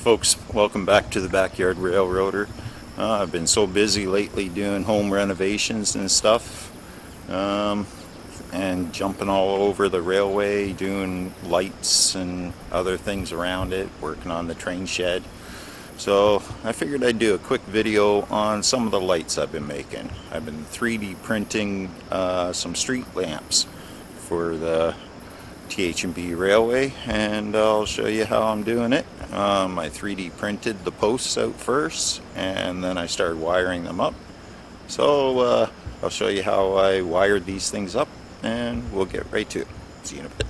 folks, welcome back to the Backyard Railroader. I've been so busy lately doing home renovations and stuff, and jumping all over the railway, doing lights and other things around it, working on the train shed. So I figured I'd do a quick video on some of the lights I've been making. I've been 3D printing some street lamps for the TH&B Railway, and I'll show you how I'm doing it. I 3D printed the posts out first, and then I started wiring them up. So I'll show you how I wired these things up, and we'll get right to it. See you in a bit.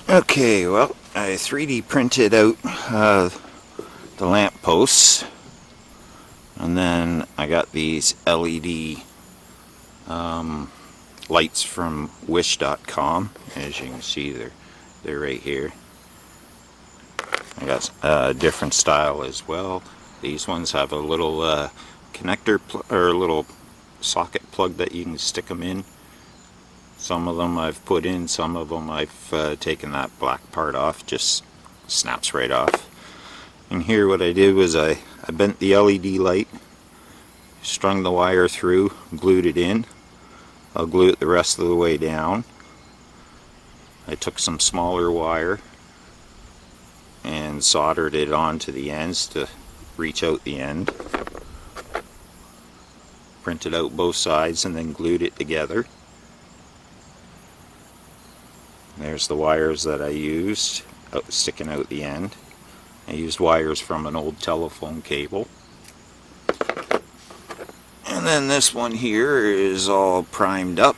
Okay, well, I 3D printed out the lamp posts, and then I got these LED lights from wish.com. As you can see, they're right here. I got a different style as well. These ones have a little connector or a little socket plug that you can stick them in. Some of them I've put in, some of them I've taken that black part off, just snaps right off. And here what I did was I bent the LED light, strung the wire through, glued it in. I'll glue it the rest of the way down. I took some smaller wire and soldered it onto the ends to reach out the end. Printed out both sides and then glued it together. There's the wires that I used, sticking out the end. I used wires from an old telephone cable. And then this one here is all primed up.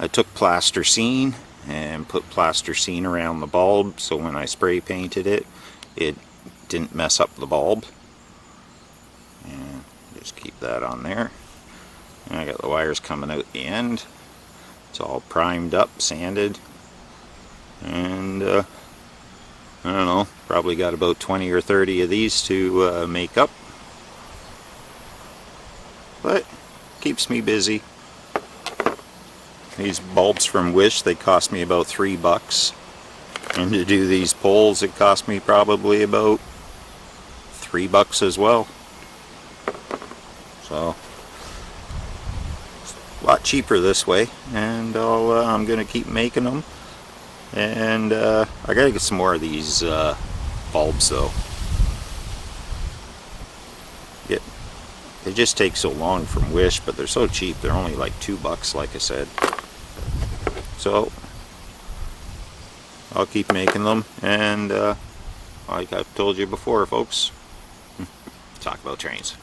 I took plasticine and put plasticine around the bulb, so when I spray painted it, it didn't mess up the bulb. And just keep that on there. And I got the wires coming out the end. It's all primed up, sanded. And I don't know, probably got about 20 or 30 of these to make up. But keeps me busy. These bulbs from Wish, they cost me about $3. And to do these poles, it cost me probably about $3 as well. So it's a lot cheaper this way, and I'm gonna keep making them. And I gotta get some more of these bulbs though. They just take so long from Wish, but they're so cheap. They're only like $2, like I said. So I'll keep making them, and like I've told you before, folks, talk about trains.